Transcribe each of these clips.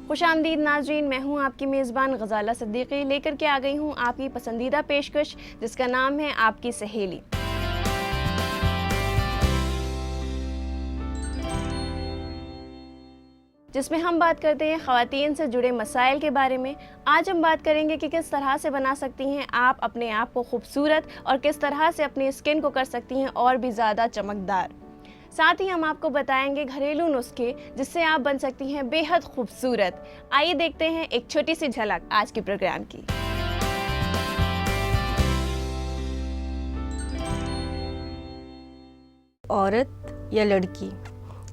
खुशामदीद नाज़रीन, मैं हूं आपकी मेज़बान गज़ाला सिद्दीकी, लेकर के आ गई हूं आपकी पसंदीदा पेशकश जिसका नाम है आपकी सहेली। जिसमें हम बात करते हैं ख़वातीन से जुड़े मसाइल के बारे में। आज हम बात करेंगे कि किस तरह से बना सकती हैं आप अपने आप को खूबसूरत और किस तरह से अपनी स्किन को कर सकती हैं और भी ज़्यादा चमकदार। साथ ही हम आपको बताएंगे घरेलू नुस्खे जिससे आप बन सकती हैं बेहद खूबसूरत। आइए देखते हैं एक छोटी सी झलक आज के प्रोग्राम की। औरत या लड़की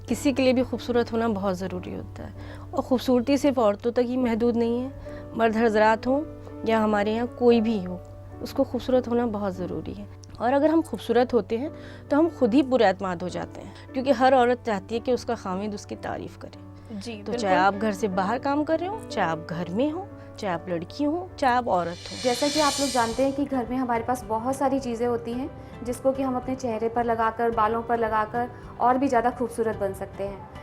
किसी के लिए भी खूबसूरत होना बहुत ज़रूरी होता है, और ख़ूबसूरती सिर्फ औरतों तक ही महदूद नहीं है। मर्द हज़रात हों या हमारे यहाँ कोई भी हो, उसको खूबसूरत होना बहुत ज़रूरी है। और अगर हम खूबसूरत होते हैं तो हम खुद ही पुरएतमाद हो जाते हैं, क्योंकि हर औरत चाहती है कि उसका खामिद उसकी तारीफ़ करे। जी तो चाहे आप घर से बाहर काम कर रहे हो, चाहे आप घर में हो, चाहे आप लड़की हो, चाहे आप औरत हो। जैसा कि आप लोग जानते हैं कि घर में हमारे पास बहुत सारी चीज़ें होती हैं जिसको कि हम अपने चेहरे पर लगाकर, बालों पर लगाकर और भी ज़्यादा खूबसूरत बन सकते हैं।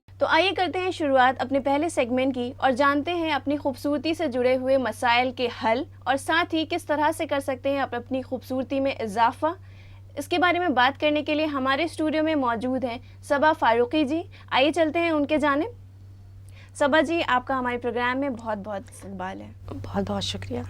तो आइए करते हैं शुरुआत अपने पहले सेगमेंट की और जानते हैं अपनी खूबसूरती से जुड़े हुए मसाइल के हल और साथ ही किस तरह से कर सकते हैं अपनी खूबसूरती में इजाफा। इसके बारे में बात करने के लिए हमारे स्टूडियो में मौजूद हैं सबा फारूकी जी। आइए चलते हैं उनके जानिब। सबा जी, आपका हमारे प्रोग्राम में बहुत बहुत इस्तकबाल है। बहुत बहुत शुक्रिया।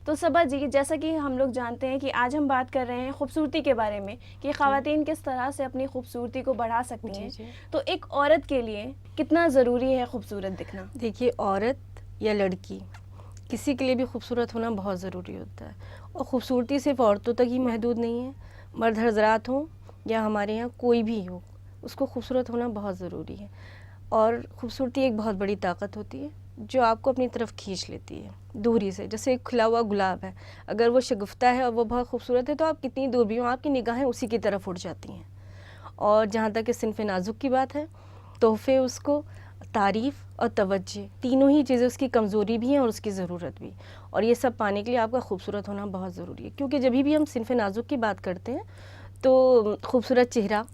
तो सबा जी, जैसा कि हम लोग जानते हैं कि आज हम बात कर रहे हैं खूबसूरती के बारे में कि ख़वातीन किस तरह से अपनी खूबसूरती को बढ़ा सकती हैं। तो एक औरत के लिए कितना ज़रूरी है खूबसूरत दिखना? देखिए, औरत या लड़की किसी के लिए भी खूबसूरत होना बहुत ज़रूरी होता है, और ख़ूबसूरती सिर्फ औरतों तक ही महदूद नहीं है। मर्द हज़रात हों या हमारे यहाँ कोई भी हो, उसको खूबसूरत होना बहुत ज़रूरी है। और ख़ूबसूरती एक बहुत बड़ी ताकत होती है जो आपको अपनी तरफ खींच लेती है दूरी से। जैसे एक खिला हुआ गुलाब है, अगर वो शगुफ्ता है और वो बहुत खूबसूरत है तो आप कितनी दूर भी हो, आपकी निगाहें उसी की तरफ उठ जाती हैं। और जहाँ तक कि सिन्फ़ नाजुक की बात है, तोहफ़े उसको, तारीफ़ और तवज्जो, तीनों ही चीज़ें उसकी कमज़ोरी भी हैं और उसकी ज़रूरत भी। और ये सब पाने के लिए आपका खूबसूरत होना बहुत ज़रूरी है, क्योंकि जब भी हम सिन्फ़ नाजुक की बात करते हैं तो खूबसूरत चेहरा,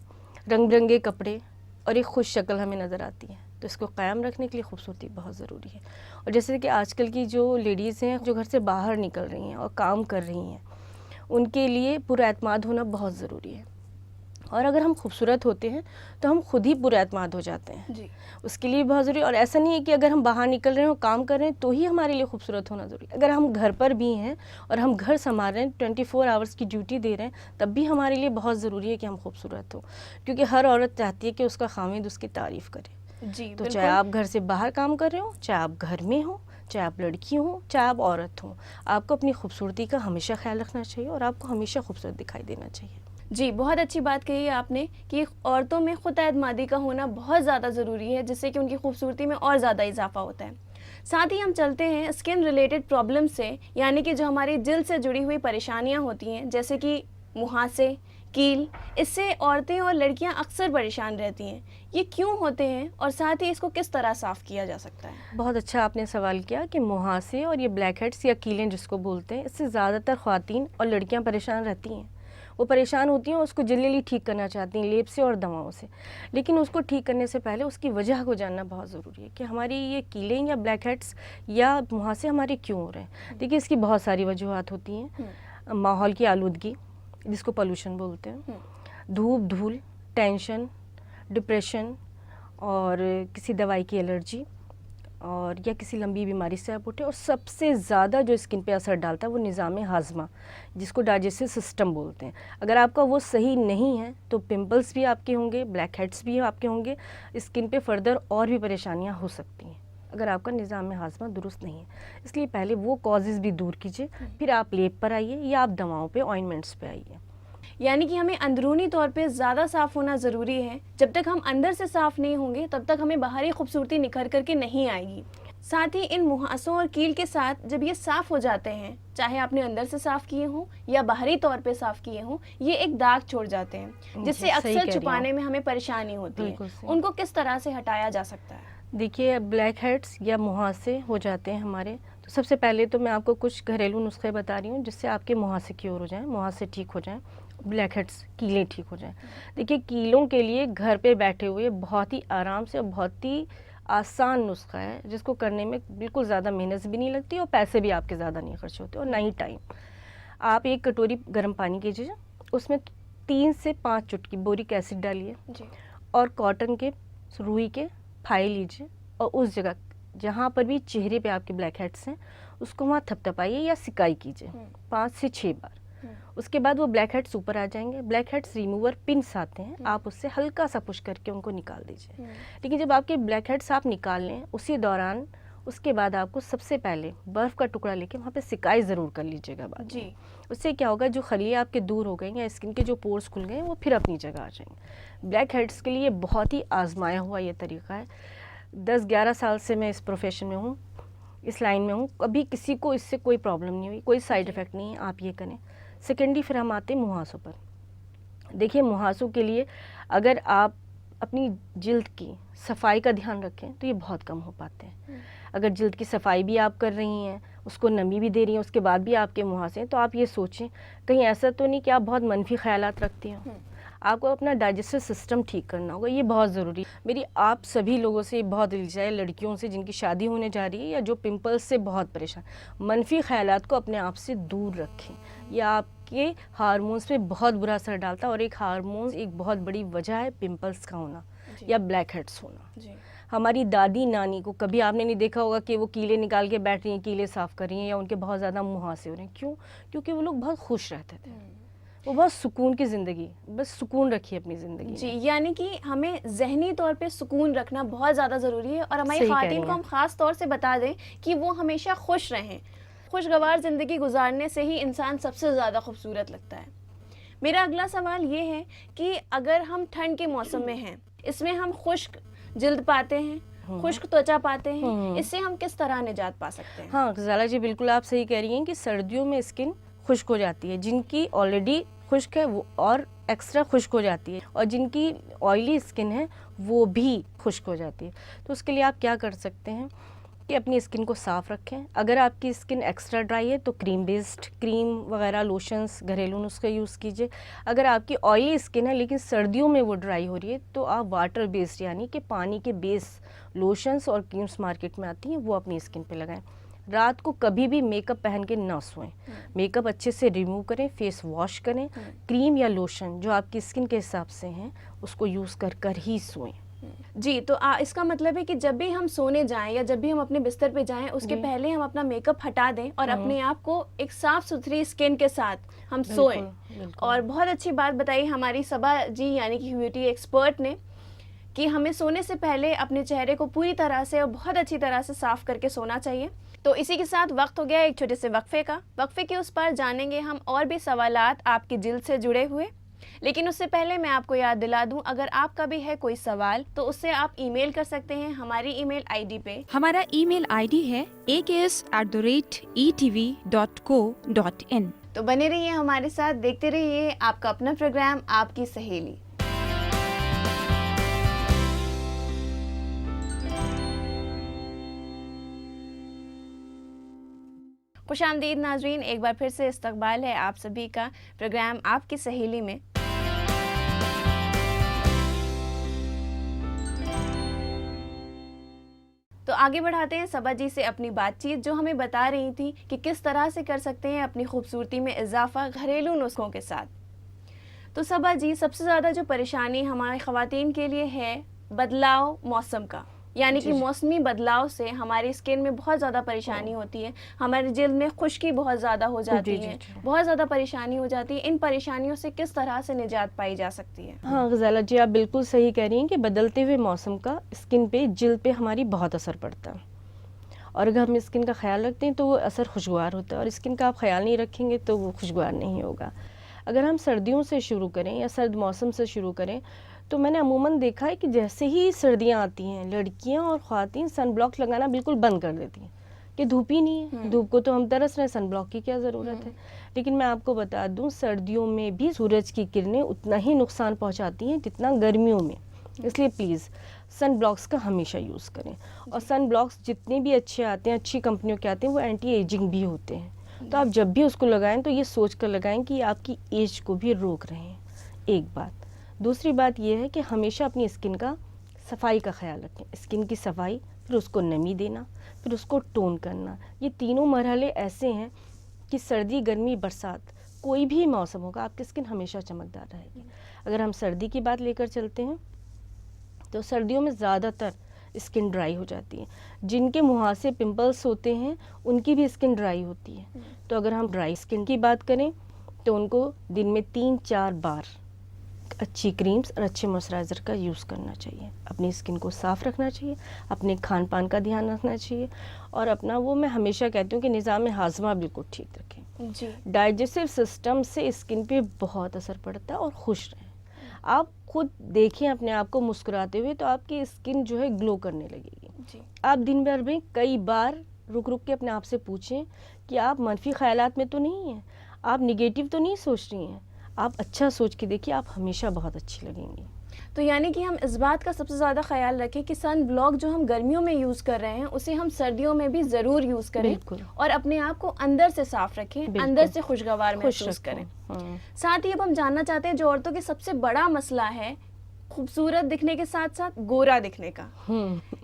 रंग बिरंगे कपड़े और एक खुश शक्ल हमें नज़र आती है। तो इसको क़ायम रखने के लिए खूबसूरती बहुत ज़रूरी है। और जैसे कि आजकल की जो लेडीज़ हैं जो घर से बाहर निकल रही हैं और काम कर रही हैं, उनके लिए पुरएतमाद होना बहुत ज़रूरी है। और अगर हम खूबसूरत होते हैं तो हम खुद ही पुरएतमाद हो जाते हैं जी। उसके लिए बहुत ज़रूरी। और ऐसा नहीं है कि अगर हम बाहर निकल रहे हैं और काम कर रहे हैं तो ही हमारे लिए खूबसूरत होना ज़रूरी है। अगर हम घर पर भी हैं और हम घर संभाल रहे हैं, 24 आवर्स की ड्यूटी दे रहे हैं, तब भी हमारे लिए बहुत ज़रूरी है कि हम खूबसूरत हो, क्योंकि हर औरत चाहती है कि उसका खामिद उसकी तारीफ़ करे। जी, तो चाहे आप घर से बाहर काम कर रहे हो, चाहे आप घर में हो, चाहे आप लड़की हो, चाहे आप औरत हो, आपको अपनी खूबसूरती का हमेशा ख्याल रखना चाहिए और आपको हमेशा खूबसूरत दिखाई देना चाहिए। जी, बहुत अच्छी बात कही है आपने कि औरतों में खुद एतमादी का होना बहुत ज़्यादा ज़रूरी है, जिससे कि उनकी खूबसूरती में और ज़्यादा इजाफा होता है। साथ ही हम चलते हैं स्किन रिलेटेड प्रॉब्लम से, यानी कि जो हमारी जिल्द से जुड़ी हुई परेशानियां होती हैं, जैसे कि मुहासे, कील। इससे औरतें और लड़कियां अक्सर परेशान रहती हैं। ये क्यों होते हैं और साथ ही इसको किस तरह साफ़ किया जा सकता है? बहुत अच्छा आपने सवाल किया कि मुहासे और ये ब्लैक हेड्स या कीलें जिसको बोलते हैं, इससे ज़्यादातर ख़वातीन और लड़कियां परेशान रहती हैं। वो परेशान होती हैं, उसको जल्दी ठीक करना चाहती हैं लेप से और दवाओं से, लेकिन उसको ठीक करने से पहले उसकी वजह को जानना बहुत ज़रूरी है कि हमारी ये कीलें या ब्लैक हेड्स या मुहासे हमारे क्यों हो रहे हैं। देखिए, इसकी बहुत सारी वजूहत होती हैं। माहौल की आलूदगी, जिसको पोल्यूशन बोलते हैं, धूप धूल, टेंशन, डिप्रेशन और किसी दवाई की एलर्जी और या किसी लंबी बीमारी से आप उठे। और सबसे ज़्यादा जो स्किन पे असर डालता है वो निज़ाम हाज़मा, जिसको डाइजेस्टिव सिस्टम बोलते हैं। अगर आपका वो सही नहीं है तो पिंपल्स भी आपके होंगे, ब्लैक हेड्स भी आपके होंगे, स्किन पे फर्दर और भी परेशानियां हो सकती हैं अगर आपका निज़ाम हाज़मा दुरुस्त नहीं है। इसलिए पहले वो कॉजेज़ भी दूर कीजिए, फिर आप लेप पर आइए या आप दवाओं पे, ऑइंटमेंट्स पे आइए। यानी कि हमें अंदरूनी तौर पे ज़्यादा साफ़ होना ज़रूरी है। जब तक हम अंदर से साफ़ नहीं होंगे तब तक हमें बाहरी खूबसूरती निखर करके नहीं आएगी। साथ ही इन मुहासों और कील के साथ जब ये साफ़ हो जाते हैं, चाहे आपने अंदर से साफ़ किए हों या बाहरी तौर पे साफ़ किए हों, ये एक दाग छोड़ जाते हैं जिससे अक्सर छुपाने में हमें परेशानी होती है। उनको किस तरह से हटाया जा सकता है? देखिए, ब्लैक हेड्स या मुहासे हो जाते हैं हमारे, तो सबसे पहले तो मैं आपको कुछ घरेलू नुस्खे बता रही हूँ जिससे आपके मुहासे क्योर हो जाएं, मुहासे ठीक हो जाएं। ब्लैक हेड्स कीलें ठीक हो जाएं। देखिए कीलों के लिए घर पे बैठे हुए बहुत ही आराम से और बहुत ही आसान नुस्खा है, जिसको करने में बिल्कुल ज़्यादा मेहनत भी नहीं लगती और पैसे भी आपके ज़्यादा नहीं खर्च होते और ना ही टाइम। आप एक कटोरी गर्म पानी कीजिए, उसमें 3 से 5 चुटकी बोरिक एसिड डालिए जी। और कॉटन के रुई के फाइल लीजिए और उस जगह जहाँ पर भी चेहरे पे आपके ब्लैक हेड्स हैं उसको वहाँ थपथपाइए या सिकाई कीजिए 5 से 6 बार। उसके बाद वो ब्लैक हेड्स ऊपर आ जाएंगे। ब्लैक हेड्स रिमूवर पिन्स आते हैं, आप उससे हल्का सा पुश करके उनको निकाल दीजिए। लेकिन जब आपके ब्लैक हेड्स आप निकाल लें उसी दौरान उसके बाद आपको सबसे पहले बर्फ़ का टुकड़ा लेके वहाँ पे सिकाई ज़रूर कर लीजिएगा बाद जी। में। उससे क्या होगा, जो खलियाँ आपके दूर हो गई या स्किन के जो पोर्स खुल गए वो फिर अपनी जगह आ जाएंगे। ब्लैक हेड्स के लिए बहुत ही आजमाया हुआ ये तरीका है। 10-11 साल से मैं इस प्रोफेशन में हूँ, इस लाइन में हूँ, कभी किसी को इससे कोई प्रॉब्लम नहीं हुई, कोई साइड इफ़ेक्ट नहीं है। आप ये करें। सेकेंडली फिर हम आते हैं मुहासों पर। देखिए मुहासों के लिए अगर आप अपनी जिल्द की सफाई का ध्यान रखें तो ये बहुत कम हो पाते हैं। अगर जिल्द की सफाई भी आप कर रही हैं, उसको नमी भी दे रही हैं, उसके बाद भी आपके मुहासे हैं, तो आप ये सोचें कहीं ऐसा तो नहीं कि आप बहुत मनफी ख्यालात रखती हो। आपको अपना डाइजेस्टिव सिस्टम ठीक करना होगा, ये बहुत ज़रूरी है। मेरी आप सभी लोगों से बहुत इल्तिजा है, लड़कियों से जिनकी शादी होने जा रही है या जो पिंपल्स से बहुत परेशान, मनफी ख्यालात को अपने आप से दूर रखें। यह आपके हार्मोन्स पे बहुत बुरा असर डालता है और एक हार्मोन्स एक बहुत बड़ी वजह है पिंपल्स का होना या ब्लैक हेड्स होना। जी। हमारी दादी नानी को कभी आपने नहीं देखा होगा कि वो कीले निकाल के बैठ रही हैं, कीले साफ़ कर रही हैं या उनके बहुत ज़्यादा मुहासे हो रहे हैं। क्यों? क्योंकि वो लोग बहुत खुश रहते थे, वो बहुत सुकून की ज़िंदगी, बस सुकून रखिए अपनी ज़िंदगी जी, में। यानी कि हमें ज़हनी तौर पे सुकून रखना बहुत ज़्यादा ज़रूरी है और हमारी सही कह ख़वातीन रही को हैं। हम ख़ास तौर से बता दें कि वो हमेशा खुश रहें। खुशगवार ज़िंदगी गुजारने से ही इंसान सबसे ज़्यादा खूबसूरत लगता है। मेरा अगला सवाल ये है कि अगर हम ठंड के मौसम में हैं, इसमें हम खुश्क जिल्द पाते हैं, खुश्क त्वचा पाते हैं, इससे हम किस तरह निजात पा सकते हैं? हाँ गजाला जी, बिल्कुल आप सही कह रही हैं कि सर्दियों में स्किन खुश्क हो जाती है। जिनकी ऑलरेडी खुश्क है वो और एक्स्ट्रा खुश्क हो जाती है और जिनकी ऑयली स्किन है वो भी खुश्क हो जाती है। तो उसके लिए आप क्या कर सकते हैं कि अपनी स्किन को साफ़ रखें। अगर आपकी स्किन एक्स्ट्रा ड्राई है तो क्रीम बेस्ड क्रीम वगैरह लोशंस घरेलू नुस्खे यूज़ कीजिए। अगर आपकी ऑयली स्किन है लेकिन सर्दियों में वो ड्राई हो रही है तो आप वाटर बेस्ड यानी कि पानी के बेस लोशंस और क्रीम्स मार्केट में आती हैं, वो अपनी स्किन पे लगाएं। रात को कभी भी मेकअप पहन के ना सोएं। मेकअप अच्छे से रिमूव करें, फेस वॉश करें, क्रीम या लोशन जो आपकी स्किन के हिसाब से हैं उसको यूज़ कर कर ही सोएं। जी, तो इसका मतलब है कि जब भी हम सोने जाएं या जब भी हम अपने बिस्तर पे जाएं उसके पहले हम अपना मेकअप हटा दें और अपने आप को एक साफ सुथरी स्किन के साथ हम सोएं। बिल्कुल। और बहुत अच्छी बात बताई हमारी सबा जी यानी कि ब्यूटी एक्सपर्ट ने कि हमें सोने से पहले अपने चेहरे को पूरी तरह से और बहुत अच्छी तरह से साफ करके सोना चाहिए। तो इसी के साथ वक्त हो गया एक छोटे से वक्फे का। वक्फे के उस पार जानेंगे हम और भी सवालात आपकी जिल्द से जुड़े हुए। लेकिन उससे पहले मैं आपको याद दिला दूं, अगर आपका भी है कोई सवाल तो उससे आप ईमेल कर सकते हैं हमारी ईमेल आईडी पे। हमारा ईमेल आईडी है aks@etv.co.in। तो बने रहिए हमारे साथ, देखते रहिए आपका अपना प्रोग्राम आपकी सहेली। खुशामदीद नाजरीन, एक बार फिर से इस्तकबाल है आप सभी का प्रोग्राम आपकी सहेली में। तो आगे बढ़ाते हैं सबा जी से अपनी बातचीत, जो हमें बता रही थी कि किस तरह से कर सकते हैं अपनी खूबसूरती में इजाफा घरेलू नुस्खों के साथ। तो सबा जी, सबसे ज़्यादा जो परेशानी हमारी ख़वातीन के लिए है बदलाव मौसम का, यानी कि मौसमी बदलाव से हमारी स्किन में बहुत ज़्यादा परेशानी होती है, हमारी जिल्द में खुश्की बहुत ज़्यादा हो जाती है, बहुत ज़्यादा परेशानी हो जाती है। इन परेशानियों से किस तरह से निजात पाई जा सकती है? हाँ गजाला जी, आप बिल्कुल सही कह रही हैं कि बदलते हुए मौसम का स्किन पे जिल्द पे हमारी बहुत असर पड़ता है और अगर हम स्किन का ख्याल रखते हैं तो वो असर खुशगवार होता है और स्किन का आप ख्याल नहीं रखेंगे तो वो खुशगवार नहीं होगा। अगर हम सर्दियों से शुरू करें या सर्द मौसम से शुरू करें तो मैंने अमूमन देखा है कि जैसे ही सर्दियाँ आती हैं लड़कियाँ और ख़वातीन सन ब्लॉक लगाना बिल्कुल बंद कर देती हैं कि धूप ही नहीं है, धूप को तो हम तरस रहे हैं, सन ब्लॉक की क्या ज़रूरत है। लेकिन मैं आपको बता दूं सर्दियों में भी सूरज की किरणें उतना ही नुकसान पहुंचाती हैं जितना गर्मियों में, इसलिए प्लीज़ सन ब्लॉक्स का हमेशा यूज़ करें। और सन ब्लॉक्स जितने भी अच्छे आते हैं, अच्छी कंपनियों के आते हैं, वो एंटी एजिंग भी होते हैं तो आप जब भी उसको लगाएं तो ये सोच कर लगाएं कि आपकी एज को भी रोक रहे हैं, एक बात। दूसरी बात ये है कि हमेशा अपनी स्किन का सफाई का ख्याल रखें, स्किन की सफाई, फिर उसको नमी देना, फिर उसको टोन करना। ये तीनों मरहले ऐसे हैं कि सर्दी, गर्मी, बरसात, कोई भी मौसम होगा आपकी स्किन हमेशा चमकदार रहेगी। अगर हम सर्दी की बात लेकर चलते हैं तो सर्दियों में ज़्यादातर स्किन ड्राई हो जाती है। जिनके मुहासे पिंपल्स होते हैं उनकी भी स्किन ड्राई होती है। तो अगर हम ड्राई स्किन की बात करें तो उनको दिन में 3-4 बार अच्छी क्रीम्स और अच्छे मॉइस्चराइज़र का यूज़ करना चाहिए। अपनी स्किन को साफ़ रखना चाहिए, अपने खान पान का ध्यान रखना चाहिए, और अपना वो मैं हमेशा कहती हूँ कि निज़ाम हाज़मा बिल्कुल ठीक रखें। जी। डाइजेस्टिव सिस्टम से स्किन पे बहुत असर पड़ता है, और खुश रहें। आप खुद देखें अपने आप को मुस्कुराते हुए तो आपकी स्किन जो है ग्लो करने लगेगी। जी। आप दिन भर में कई बार रुक रुक के अपने आप से पूछें कि आप मनफी ख्यालात में तो नहीं हैं, आप निगेटिव तो नहीं सोच रही हैं। आप अच्छा सोच के देखिए, आप हमेशा बहुत अच्छी लगेंगी। तो यानी कि हम इस बात का सबसे ज़्यादा ख्याल रखें कि सन ब्लॉक जो हम गर्मियों में यूज़ कर रहे हैं उसे हम सर्दियों में भी ज़रूर यूज़ करें, बिल्कुल। और अपने आप को अंदर से साफ रखें, बिल्कुल। अंदर से खुशगवार खुश महसूस रखें। करें। हाँ। साथ ही अब हम जानना चाहते हैं जो औरतों के सबसे बड़ा मसला है खूबसूरत दिखने के साथ साथ गोरा दिखने का,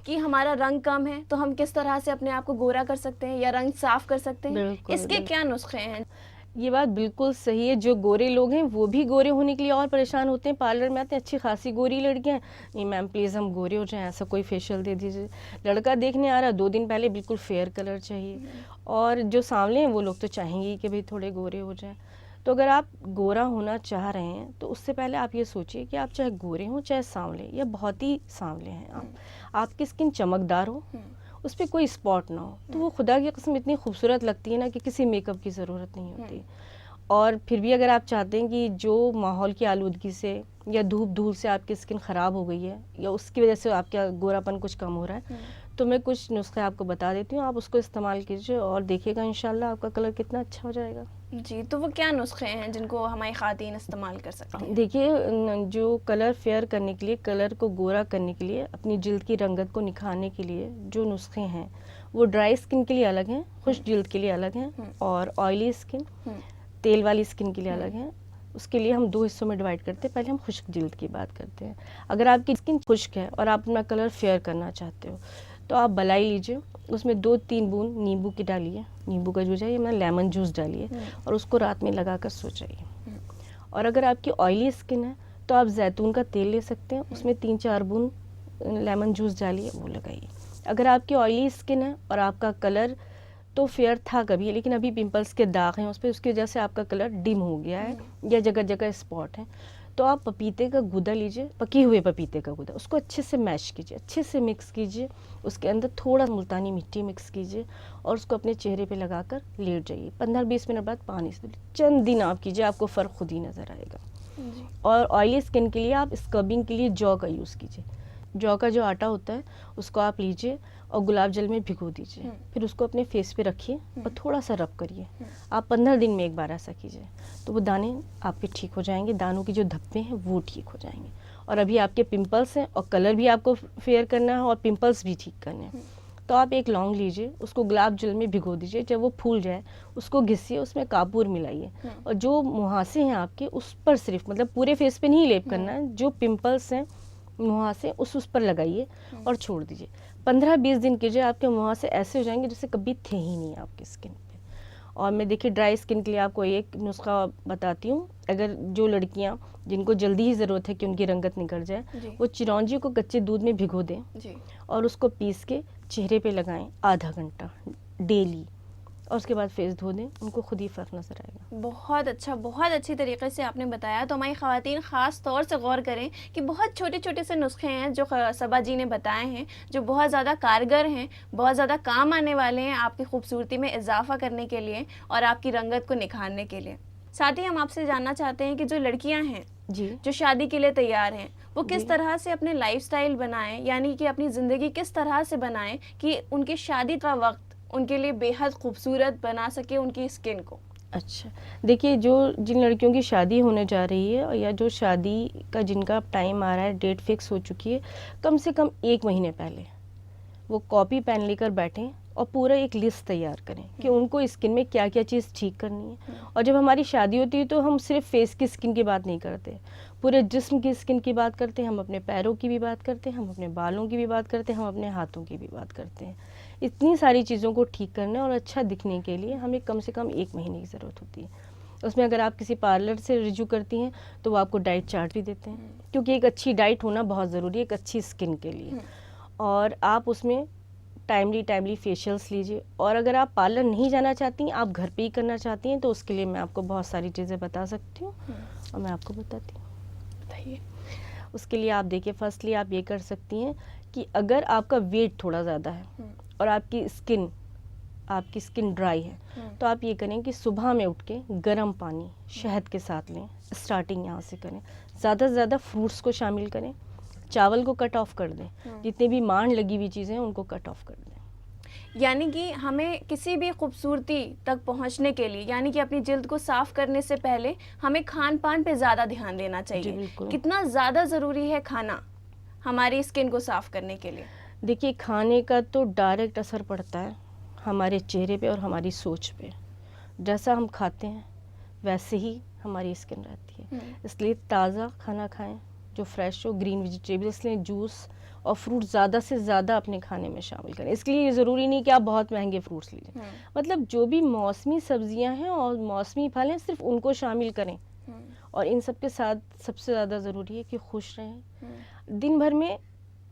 कि हमारा रंग कम है तो हम किस तरह से अपने आप को गोरा कर सकते हैं या रंग साफ कर सकते हैं, बिल्कुल, इसके बिल्कुल। क्या नुस्खे हैं? ये बात बिल्कुल सही है। जो गोरे लोग हैं वो भी गोरे होने के लिए और परेशान होते हैं। पार्लर में आते हैं, अच्छी खासी गोरी लड़कियां, नहीं मैम प्लीज़ हम गोरे हो जाएं, ऐसा कोई फेशियल दे दीजिए। लड़का देखने आ रहा 2 दिन पहले बिल्कुल फेयर कलर चाहिए, और जो सांवले हैं वो लोग तो चाहेंगे ही कि भाई थोड़े गोरे हो जाएं। तो अगर आप गोरा होना चाह रहे हैं तो उससे पहले आप ये सोचिए कि आप चाहे गोरे हों चाहे सांवले, या बहुत ही सांवले हैं आपकी स्किन चमकदार हो, उस पर कोई स्पॉट ना हो, तो वो खुदा की कसम इतनी खूबसूरत लगती है ना कि किसी मेकअप की ज़रूरत नहीं होती। और फिर भी अगर आप चाहते हैं कि जो माहौल की आलूदगी से या धूप धूल से आपकी स्किन ख़राब हो गई है या उसकी वजह से आपका गोरापन कुछ कम हो रहा है, तो मैं कुछ नुस्खे आपको बता देती हूँ, आप उसको इस्तेमाल कीजिए और देखिएगा इंशाल्लाह आपका कलर कितना अच्छा हो जाएगा। जी, तो वो क्या नुस्खे हैं जिनको हमारी ख़ातीन इस्तेमाल कर सकती हैं? देखिए, जो कलर फेयर करने के लिए, कलर को गोरा करने के लिए, अपनी जिल्द की रंगत को निखारने के लिए जो नुस्खे हैं वो ड्राई स्किन के लिए अलग हैं, खुश्क जिल्द के लिए अलग हैं, और ऑयली स्किन, तेल वाली स्किन के लिए अलग हैं। उसके लिए हम 2 हिस्सों में डिवाइड करते हैं। पहले हम खुश्क जिल्द की बात करते हैं। अगर आपकी स्किन खुश्क है और आप अपना कलर फेयर करना चाहते हो तो आप बलाई लीजिए, उसमें 2-3 बूंद नींबू की डालिए, नींबू का जूस है, मैं लेमन जूस डालिए और उसको रात में लगा कर सो जाइए। और अगर आपकी ऑयली स्किन है तो आप जैतून का तेल ले सकते हैं, उसमें 3-4 बूंद लेमन जूस डालिए, वो लगाइए। अगर आपकी ऑयली स्किन है और आपका कलर तो फेयर था कभी, लेकिन अभी पिंपल्स के दाग हैं उस पर, उसकी वजह से आपका कलर डिम हो गया है या जगह जगह स्पॉट है, तो आप पपीते का गूदा लीजिए, पके हुए पपीते का गूदा, उसको अच्छे से मैश कीजिए, अच्छे से मिक्स कीजिए, उसके अंदर थोड़ा मुल्तानी मिट्टी मिक्स कीजिए और उसको अपने चेहरे पे लगाकर लेट जाइए। 15-20 मिनट बाद पानी से चंद दिन आप कीजिए, आपको फ़र्क खुद ही नज़र आएगा। और ऑयली स्किन के लिए आप स्क्रबिंग के लिए जौ का यूज़ कीजिए। जौ का जो आटा होता है उसको आप लीजिए और गुलाब जल में भिगो दीजिए, फिर उसको अपने फेस पे रखिए और थोड़ा सा रब करिए। आप 15 दिन में एक बार ऐसा कीजिए तो वो दाने आपके ठीक हो जाएंगे, दानों की जो धब्बे हैं वो ठीक हो जाएंगे। और अभी आपके पिंपल्स हैं और कलर भी आपको फेयर करना है और पिंपल्स भी ठीक करने हैं, तो आप एक लौंग लीजिए, उसको गुलाब जल में भिगो दीजिए, जब वो फूल जाए उसको घिसिए, उसमें कापूर मिलाइए और जो मुहासे हैं आपके उस पर सिर्फ, मतलब पूरे फेस पे नहीं लेप करना है, जो पिंपल्स हैं मुहासे उस पर लगाइए और छोड़ दीजिए। 15-20 दिन कीजिए, आपके मुहासे ऐसे हो जाएंगे जैसे कभी थे ही नहीं आपकी स्किन पे। और मैं देखिए ड्राई स्किन के लिए आपको एक नुस्खा बताती हूँ। अगर जो लड़कियाँ जिनको जल्दी ही ज़रूरत है कि उनकी रंगत निकल जाए, वो चिरौंजी को कच्चे दूध में भिगो दें और उसको पीस के चेहरे पे लगाएं आधा घंटा डेली, और उसके बाद फेस धो दें, उनको खुद ही फ़र्क नज़र आएगा। बहुत अच्छा, बहुत अच्छी तरीके से आपने बताया। तो हमारी ख़वातीन ख़ास तौर से गौर करें कि बहुत छोटे छोटे से नुस्खे हैं जो सबा जी ने बताए हैं, जो बहुत ज़्यादा कारगर हैं, बहुत ज़्यादा काम आने वाले हैं आपकी खूबसूरती में इजाफा करने के लिए और आपकी रंगत को निखारने के लिए। साथ ही हम आपसे जानना चाहते हैं कि जो लड़कियाँ हैं जी, जो शादी के लिए तैयार हैं, वो किस तरह से अपने लाइफस्टाइल बनाएं, यानी कि अपनी ज़िंदगी किस तरह से बनाएं कि उनकी शादी का वक्त उनके लिए बेहद खूबसूरत बना सके उनकी स्किन को। अच्छा, देखिए जो जिन लड़कियों की शादी होने जा रही है या जो शादी का जिनका टाइम आ रहा है, डेट फिक्स हो चुकी है, कम से कम 1 महीने पहले वो कॉपी पेन लेकर बैठें और पूरा एक लिस्ट तैयार करें कि उनको स्किन में क्या क्या चीज़ ठीक करनी है। और जब हमारी शादी होती है तो हम सिर्फ फेस की स्किन की बात नहीं करते, पूरे जिस्म की स्किन की बात करते हैं, हम अपने पैरों की भी बात करते हैं, हम अपने बालों की भी बात करते हैं, हम अपने हाथों की भी बात करते हैं। इतनी सारी चीज़ों को ठीक करने और अच्छा दिखने के लिए हमें कम से कम 1 महीने की ज़रूरत होती है। उसमें अगर आप किसी पार्लर से रिज्यू करती हैं तो वो आपको डाइट चार्ट भी देते हैं, क्योंकि एक अच्छी डाइट होना बहुत ज़रूरी है एक अच्छी स्किन के लिए। और आप उसमें टाइमली फेशियल्स लीजिए। और अगर आप पार्लर नहीं जाना चाहती हैं, आप घर पे ही करना चाहती हैं, तो उसके लिए मैं आपको बहुत सारी चीज़ें बता सकती हूँ और मैं आपको बताती हूँ। बताइए। उसके लिए आप देखिए, फर्स्टली आप ये कर सकती हैं कि अगर आपका वेट थोड़ा ज़्यादा है और आपकी स्किन ड्राई है तो आप ये करें कि सुबह में उठ के गर्म पानी शहद के साथ लें। स्टार्टिंग यहाँ से करें। ज़्यादा से ज़्यादा फ्रूट्स को शामिल करें, चावल को कट ऑफ कर दें, जितनी भी मांड लगी हुई चीज़ें हैं उनको कट ऑफ कर दें। यानी कि हमें किसी भी खूबसूरती तक पहुंचने के लिए, यानी कि अपनी जिल्द को साफ करने से पहले हमें खान पान पे ज़्यादा ध्यान देना जी, चाहिए। बिल्कुल। कितना ज़्यादा ज़रूरी है खाना हमारी स्किन को साफ करने के लिए? देखिए, खाने का तो डायरेक्ट असर पड़ता है हमारे चेहरे पे और हमारी सोच पे। जैसा हम खाते हैं वैसे ही हमारी स्किन रहती है। इसलिए ताज़ा खाना खाएं जो फ्रेश हो, ग्रीन वेजिटेबल्स लें, जूस और फ्रूट ज़्यादा से ज़्यादा अपने खाने में शामिल करें। इसके लिए ज़रूरी नहीं कि आप बहुत महंगे फ्रूट्स लीजिए, मतलब जो भी मौसमी सब्जियां हैं और मौसमी फल हैं सिर्फ उनको शामिल करें। और इन सब के साथ सबसे ज़्यादा ज़रूरी है कि खुश रहें। दिन भर में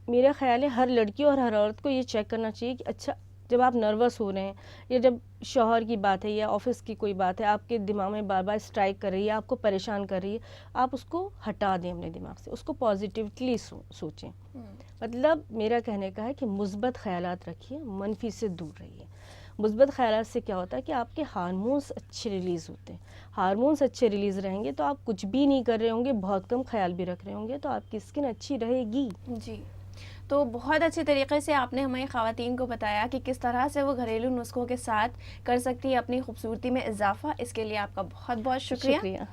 मेरा ख्याल है हर लड़की और हर औरत को ये चेक करना चाहिए कि अच्छा, जब आप नर्वस हो रहे हैं या जब शौहर की बात है या ऑफिस की कोई बात है आपके दिमाग में बार बार स्ट्राइक कर रही है, आपको परेशान कर रही है, आप उसको हटा दें अपने दिमाग से, उसको पॉजिटिवली सोचें। मतलब मेरा कहने का है कि मुस्बत ख्यालात रखिए, मनफी से दूर रहिए। मुस्बत ख्यालात से क्या होता है कि आपके हार्मोन्स अच्छे रिलीज़ होते हैं। हार्मोन्स अच्छे रिलीज़ रहेंगे तो आप कुछ भी नहीं कर रहे होंगे, बहुत कम ख्याल भी रख रहे होंगे, तो आपकी स्किन अच्छी रहेगी। जी, तो बहुत अच्छे तरीके से आपने हमें ख़वातीन को बताया कि किस तरह से वो घरेलू नुस्खों के साथ कर सकती है अपनी खूबसूरती में इजाफा। इसके लिए आपका बहुत बहुत शुक्रिया।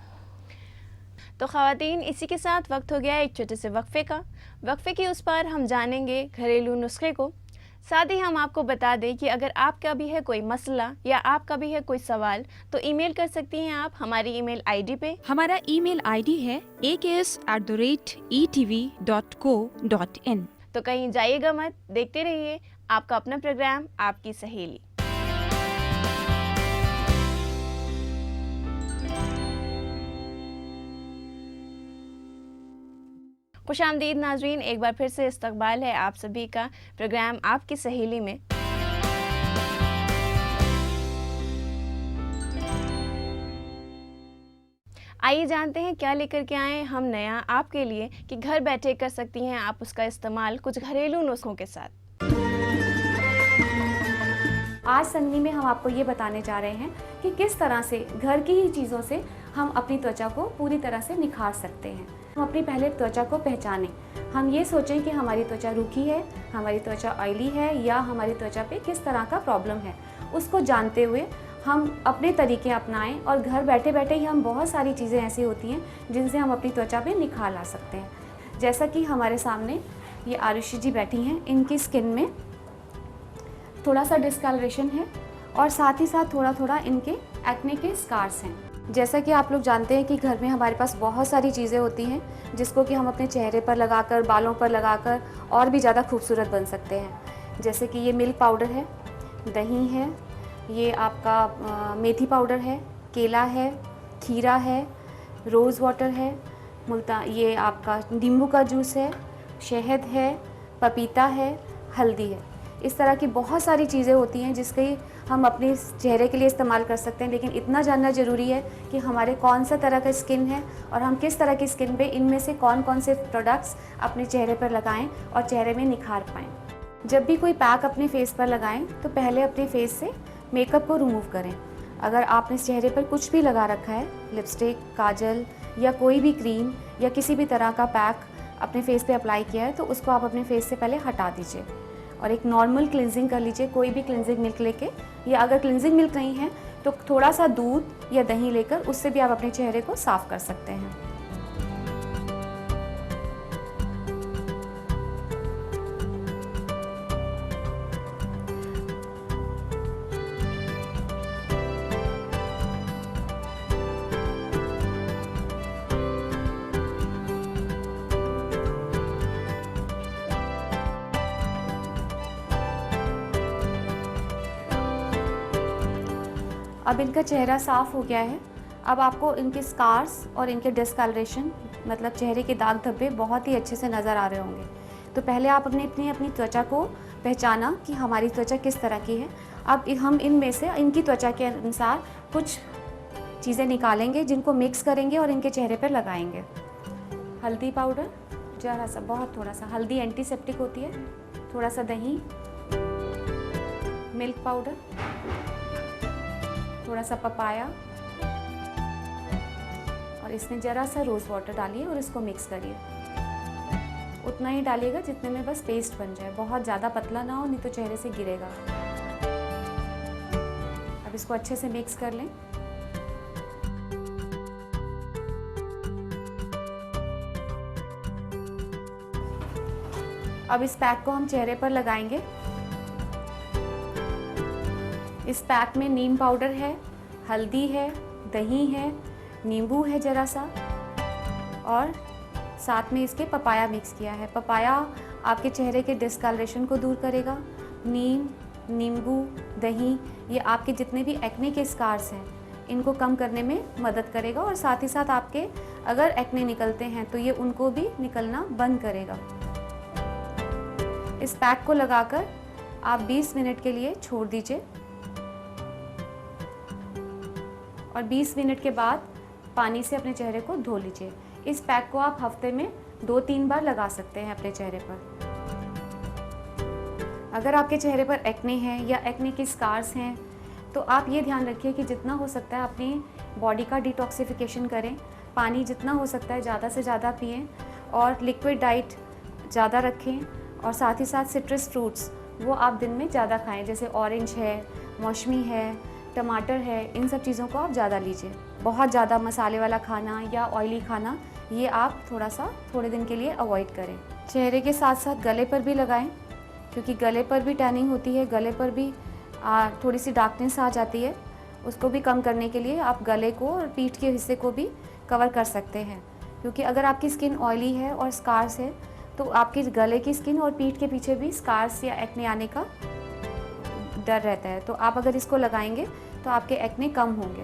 तो ख़वातीन, इसी के साथ वक्त हो गया एक छोटे से वक्फे का। वक्फे की उस पर हम जानेंगे घरेलू नुस्खे को। साथ ही हम आपको बता दें कि अगर आपका भी है कोई मसला या आपका भी है कोई सवाल तो ईमेल कर सकती हैं आप हमारी ईमेल आईडी पे। हमारा ईमेल आईडी है aks@etv.co.in। तो कहीं जाइएगा मत, देखते रहिए आपका अपना प्रोग्राम आपकी सहेली। खुशामदीद नाजरीन, एक बार फिर से इस्तकबाल है आप सभी का प्रोग्राम आपकी सहेली में। आइए जानते हैं क्या लेकर के आए हम नया आपके लिए कि घर बैठे कर सकती हैं आप उसका इस्तेमाल कुछ घरेलू नुस्खों के साथ। आज संगनी में हम आपको ये बताने जा रहे हैं कि किस तरह से घर की ही चीज़ों से हम अपनी त्वचा को पूरी तरह से निखार सकते हैं। हम अपनी पहले त्वचा को पहचानें। हम ये सोचें कि हमारी त्वचा रूखी है, हमारी त्वचा ऑयली है या हमारी त्वचा पे किस तरह का प्रॉब्लम है। उसको जानते हुए हम अपने तरीके अपनाएं और घर बैठे बैठे ही हम बहुत सारी चीज़ें ऐसी होती हैं जिनसे हम अपनी त्वचा पे निखार ला सकते हैं। जैसा कि हमारे सामने ये आरुषि जी बैठी हैं, इनकी स्किन में थोड़ा सा डिस्कलरेशन है और साथ ही साथ थोड़ा थोड़ा इनके एक्ने के स्कार्स हैं। जैसा कि आप लोग जानते हैं कि घर में हमारे पास बहुत सारी चीज़ें होती हैं जिसको कि हम अपने चेहरे पर लगाकर, बालों पर लगाकर और भी ज़्यादा खूबसूरत बन सकते हैं। जैसे कि ये मिल्क पाउडर है, दही है, ये आपका मेथी पाउडर है, केला है, खीरा है, रोज़ वाटर है, ये आपका नींबू का जूस है, शहद है, पपीता है, हल्दी है। इस तरह की बहुत सारी चीज़ें होती हैं जिसके हम अपने चेहरे के लिए इस्तेमाल कर सकते हैं। लेकिन इतना जानना ज़रूरी है कि हमारे कौन सा तरह का स्किन है और हम किस तरह की स्किन पे इनमें से कौन कौन से प्रोडक्ट्स अपने चेहरे पर लगाएं और चेहरे में निखार पाएँ। जब भी कोई पैक अपने फेस पर लगाएं तो पहले अपने फेस से मेकअप को रिमूव करें। अगर आपने चेहरे पर कुछ भी लगा रखा है, लिपस्टिक, काजल या कोई भी क्रीम या किसी भी तरह का पैक अपने फेस पे अप्लाई किया है तो उसको आप अपने फेस से पहले हटा दीजिए और एक नॉर्मल क्लिनजिंग कर लीजिए। कोई भी क्लिनजिंग मिल्क लेके, या अगर क्लिनजिंग मिल्क नहीं है तो थोड़ा सा दूध या दही लेकर उससे भी आप अपने चेहरे को साफ़ कर सकते हैं। अब इनका चेहरा साफ़ हो गया है। अब आपको इनके स्कार्स और इनके डिस्कलरेशन मतलब चेहरे के दाग धब्बे बहुत ही अच्छे से नज़र आ रहे होंगे। तो पहले आप अपनी त्वचा को पहचाना कि हमारी त्वचा किस तरह की है। अब हम इनमें से इनकी त्वचा के अनुसार कुछ चीज़ें निकालेंगे जिनको मिक्स करेंगे और इनके चेहरे पर लगाएंगे। हल्दी पाउडर, जरा सा, बहुत थोड़ा सा। हल्दी एंटीसेप्टिक होती है। थोड़ा सा दही, मिल्क पाउडर, थोड़ा सा पपाया और इसमें ज़रा सा रोज़ वाटर डालिए और इसको मिक्स करिए। उतना ही डालिएगा जितने में बस पेस्ट बन जाए, बहुत ज़्यादा पतला ना हो, नहीं तो चेहरे से गिरेगा। अब इसको अच्छे से मिक्स कर लें। अब इस पैक को हम चेहरे पर लगाएंगे। इस पैक में नीम पाउडर है, हल्दी है, दही है, नींबू है ज़रा सा और साथ में इसके पपाया मिक्स किया है। पपाया आपके चेहरे के डिस्कलरेशन को दूर करेगा। नीम, नींबू, दही ये आपके जितने भी एक्ने के स्कार्स हैं इनको कम करने में मदद करेगा और साथ ही साथ आपके अगर एक्ने निकलते हैं तो ये उनको भी निकलना बंद करेगा। इस पैक को लगाकर आप 20 मिनट के लिए छोड़ दीजिए और 20 मिनट के बाद पानी से अपने चेहरे को धो लीजिए। इस पैक को आप हफ्ते में 2-3 बार लगा सकते हैं अपने चेहरे पर। अगर आपके चेहरे पर एक्ने हैं या एक्ने के स्कार्स हैं तो आप ये ध्यान रखिए कि जितना हो सकता है अपनी बॉडी का डिटॉक्सिफिकेशन करें। पानी जितना हो सकता है ज़्यादा से ज़्यादा पिएं और लिक्विड डाइट ज़्यादा रखें और साथ ही साथ सिट्रस फ्रूट्स वो आप दिन में ज़्यादा खाएं, जैसे ऑरेंज है, मौसमी है, टमाटर है, इन सब चीज़ों को आप ज़्यादा लीजिए। बहुत ज़्यादा मसाले वाला खाना या ऑयली खाना ये आप थोड़े दिन के लिए अवॉइड करें। चेहरे के साथ साथ गले पर भी लगाएं क्योंकि गले पर भी टैनिंग होती है, गले पर भी थोड़ी सी डार्कनेस आ जाती है। उसको भी कम करने के लिए आप गले को और पीठ के हिस्से को भी कवर कर सकते हैं क्योंकि अगर आपकी स्किन ऑयली है और स्कार्स है तो आपकी गले की स्किन और पीठ के पीछे भी स्कार्स या एक्ने आने का डर रहता है। तो आप अगर इसको लगाएंगे तो आपके एक्ने कम होंगे।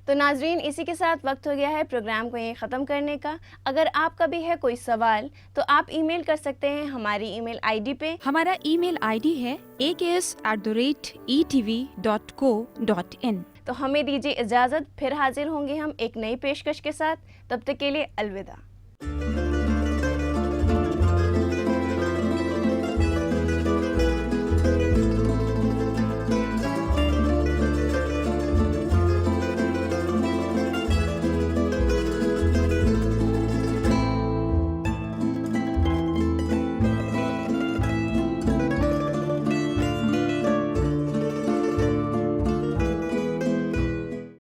तो नाजरीन, इसी के साथ वक्त हो गया है प्रोग्राम को यहीं ख़त्म करने का। अगर आपका भी है कोई सवाल तो आप ईमेल कर सकते हैं हमारी ईमेल आईडी पे। हमारा ईमेल आईडी है aks@etv.co.in। तो हमें दीजिए इजाज़त, फिर हाजिर होंगे हम एक नई पेशकश के साथ। तब तक के लिए अलविदा।